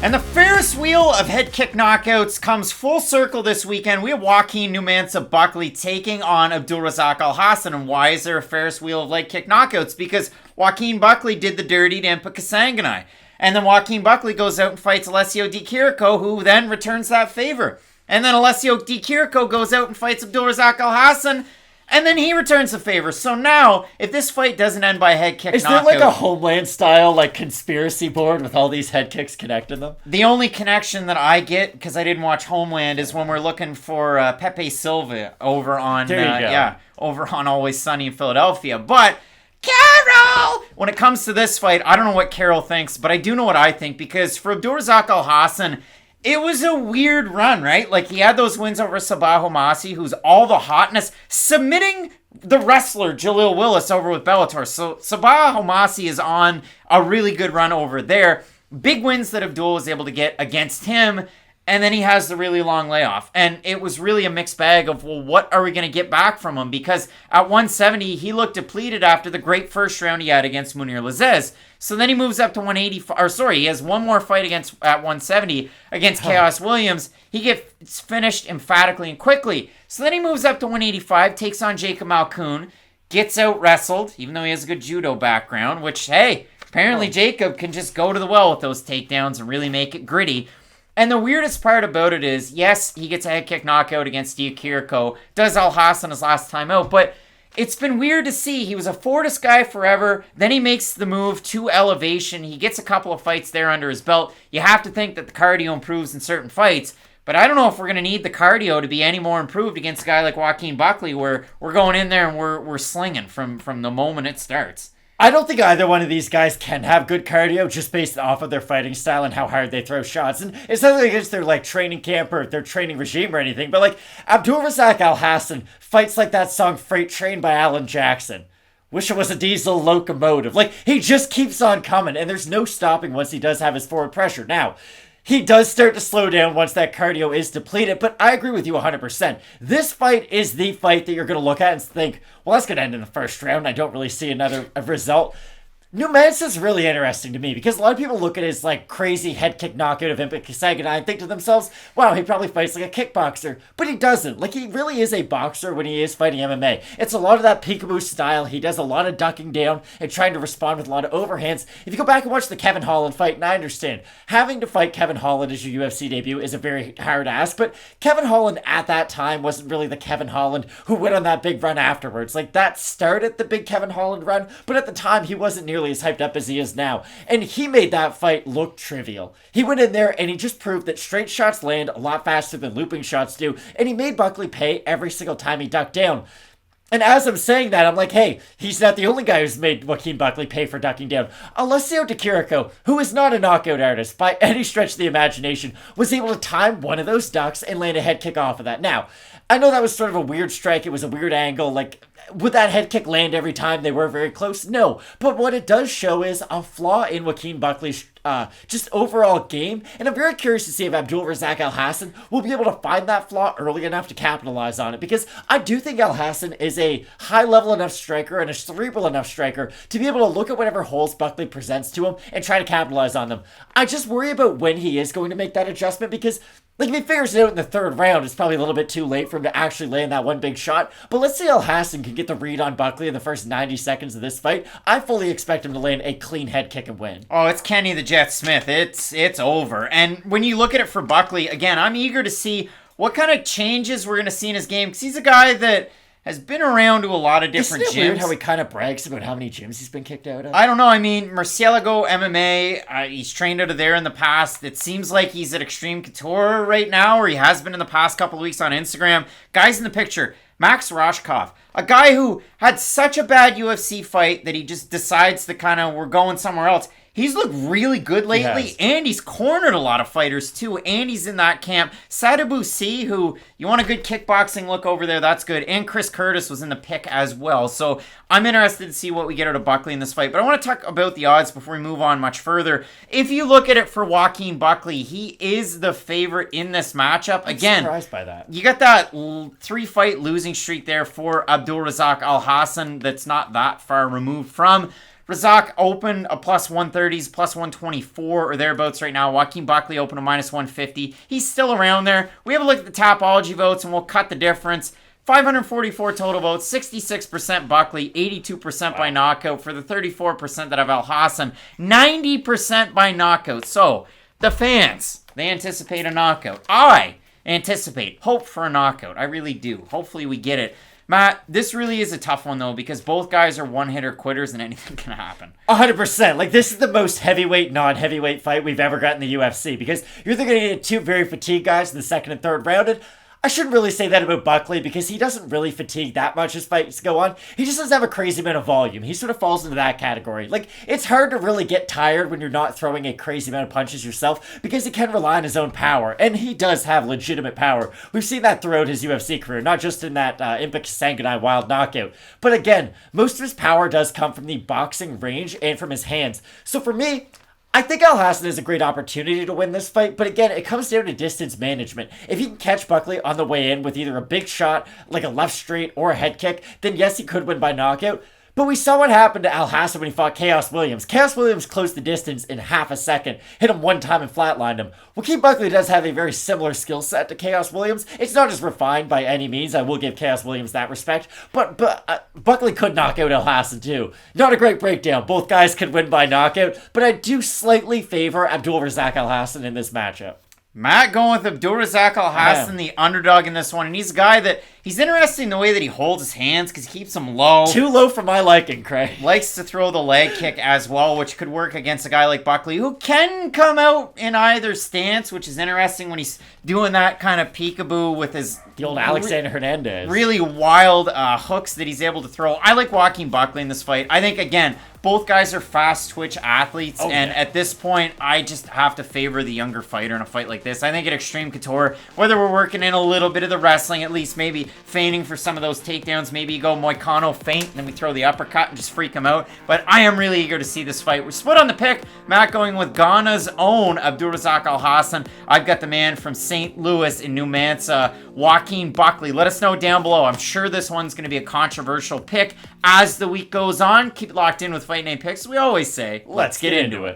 And the Ferris wheel of head kick knockouts comes full circle this weekend. We have Joaquin Mansa Buckley taking on Abdul Razak Alhassan. And why is there a Ferris wheel of leg kick knockouts? Because Joaquin Buckley did the dirty to Impa Kasanganay. And then Joaquin Buckley goes out and fights Alessio Di Chirico, who then returns that favor. And then Alessio Di Chirico goes out and fights Abdul Razak Alhassan, and then he returns the favor. So now, if this fight doesn't end by a head kick knockout... Is there like a Homeland-style conspiracy board with all these head kicks connecting them? The only connection that I get, because I didn't watch Homeland, is when we're looking for Pepe Silva over on... over on Always Sunny in Philadelphia. But... Carol! When it comes to this fight, I don't know what Carol thinks, but I do know what I think, because for Abdul Razak Alhassan, it was a weird run, right? Like, he had those wins over Sabah Homasi, who's all the hotness, submitting the wrestler Jaleel Willis over with Bellator. So Sabah Homasi is on a really good run over there. Big wins that Abdul was able to get against him, and then he has the really long layoff. And it was really a mixed bag of, well, what are we going to get back from him? Because at 170, he looked depleted after the great first round he had against Munir Lazzez. So then he moves up to 180, he has one more fight at 170 against Chaos Williams. He gets finished emphatically and quickly. So then he moves up to 185, takes on Jacob Malkoon, gets out wrestled, even though he has a good judo background, which, hey, apparently Jacob can just go to the well with those takedowns and really make it gritty. And the weirdest part about it is, yes, he gets a head kick knockout against Di Chirico, does Alhassan his last time out, but it's been weird to see. He was a Fortis guy forever, then he makes the move to elevation, he gets a couple of fights there under his belt. You have to think that the cardio improves in certain fights, but I don't know if we're going to need the cardio to be any more improved against a guy like Joaquin Buckley, where we're going in there and we're slinging from the moment it starts. I don't think either one of these guys can have good cardio just based off of their fighting style and how hard they throw shots. And it's nothing against their training camp or their training regime or anything, but Abdul Razak Alhassan fights like that song Freight Train by Alan Jackson. Wish it was a diesel locomotive. He just keeps on coming, and there's no stopping once he does have his forward pressure. Now, he does start to slow down once that cardio is depleted, but I agree with you 100%. This fight is the fight that you're going to look at and think, well, that's going to end in the first round. I don't really see another result. Mansa's really interesting to me because a lot of people look at his crazy head kick knockout of Impa Kasanganay and think to themselves, wow, he probably fights like a kickboxer. But he doesn't. He really is a boxer when he is fighting MMA. It's a lot of that peekaboo style. He does a lot of ducking down and trying to respond with a lot of overhands. If you go back and watch the Kevin Holland fight, and I understand, having to fight Kevin Holland as your UFC debut is a very hard ask, but Kevin Holland at that time wasn't really the Kevin Holland who went on that big run afterwards. That started the big Kevin Holland run, but at the time he wasn't nearly as hyped up as he is now, and he made that fight look trivial. He went in there and he just proved that straight shots land a lot faster than looping shots do, and he made Buckley pay every single time he ducked down. And as I'm saying that, I'm like, hey, he's not the only guy who's made Joaquin Buckley pay for ducking down. Alessio Di Chirico, who is not a knockout artist by any stretch of the imagination, was able to time one of those ducks and land a head kick off of that. Now, I know that was sort of a weird strike. It was a weird angle. Would that head kick land every time they were very close? No. But what it does show is a flaw in Joaquin Buckley's just overall game. And I'm very curious to see if Abdul Razak Alhassan will be able to find that flaw early enough to capitalize on it. Because I do think Alhassan is a high-level enough striker and a cerebral enough striker to be able to look at whatever holes Buckley presents to him and try to capitalize on them. I just worry about when he is going to make that adjustment because if he figures it out in the third round, it's probably a little bit too late for him to actually land that one big shot. But let's say Alhassan can get the read on Buckley in the first 90 seconds of this fight. I fully expect him to land a clean head kick and win. Oh, it's Kenny the Jet Smith. It's over. And when you look at it for Buckley, again, I'm eager to see what kind of changes we're going to see in his game. Because he's a guy that has been around to a lot of different gyms. Isn't it weird how he kind of brags about how many gyms he's been kicked out of? I don't know. I mean, Murcielago MMA, he's trained out of there in the past. It seems like he's at Extreme Couture right now, or he has been in the past couple of weeks on Instagram. Guys in the picture, Max Roshkov, a guy who had such a bad UFC fight that he just decides to we're going somewhere else. He's looked really good lately, and he's cornered a lot of fighters, too, and he's in that camp. Sadibou C, who, you want a good kickboxing look over there, that's good, and Chris Curtis was in the pick as well, so I'm interested to see what we get out of Buckley in this fight, but I want to talk about the odds before we move on much further. If you look at it for Joaquin Buckley, he is the favorite in this matchup. Again, I'm surprised by that. You got that 3-fight losing streak there for Abdul Razak Alhassan that's not that far removed from. Razak open a plus 130s, plus 124 or thereabouts right now. Joaquin Buckley open a minus 150. He's still around there. We have a look at the Tapology votes and we'll cut the difference. 544 total votes, 66% Buckley, 82% by knockout for the 34% that have Alhassan, 90% by knockout. So, the fans, they anticipate a knockout. I hope for a knockout. I really do. Hopefully we get it. Matt, this really is a tough one, though, because both guys are one-hitter quitters and anything can happen. 100%. Like, this is the most heavyweight, non-heavyweight fight we've ever got in the UFC, because you're going to get two very fatigued guys in the second and third round, and I shouldn't really say that about Buckley because he doesn't really fatigue that much as fights go on. He just doesn't have a crazy amount of volume. He sort of falls into that category. Like, it's hard to really get tired when you're not throwing a crazy amount of punches yourself because he can rely on his own power. And he does have legitimate power. We've seen that throughout his UFC career, not just in that Impic Sanganai wild knockout. But again, most of his power does come from the boxing range and from his hands. So for me, I think Alhassan has a great opportunity to win this fight, but again, it comes down to distance management. If he can catch Buckley on the way in with either a big shot, like a left straight, or a head kick, then yes, he could win by knockout. But we saw what happened to Alhassan when he fought Chaos Williams. Chaos Williams closed the distance in half a second, hit him one time and flatlined him. Joaquin Buckley does have a very similar skill set to Chaos Williams. It's not as refined by any means. I will give Chaos Williams that respect. But Buckley could knock out Alhassan too. Not a great breakdown. Both guys could win by knockout, but I do slightly favor Abdul Razak Alhassan in this matchup. Matt going with Abdul Razak Alhassan, the underdog in this one. And he's a guy that, he's interesting the way that he holds his hands because he keeps them low. Too low for my liking, Craig. Likes to throw the leg kick as well, which could work against a guy like Buckley, who can come out in either stance, which is interesting when he's doing that kind of peekaboo with his... The old Alexander Hernandez. Really wild hooks that he's able to throw. I like Joaquin Buckley in this fight. I think, again, both guys are fast twitch athletes, and at this point, I just have to favor the younger fighter in a fight like this. I think at Extreme Couture, whether we're working in a little bit of the wrestling, at least maybe feigning for some of those takedowns, maybe you go Moicano feint, and then we throw the uppercut and just freak him out. But I am really eager to see this fight. We're split on the pick. Matt going with Ghana's own Abdul Razak Alhassan. I've got the man from St. Louis in New Mansa, Joaquin Buckley. Let us know down below. I'm sure this one's going to be a controversial pick as the week goes on. Keep it locked in with Fight Night Picks. We always say, let's get into it.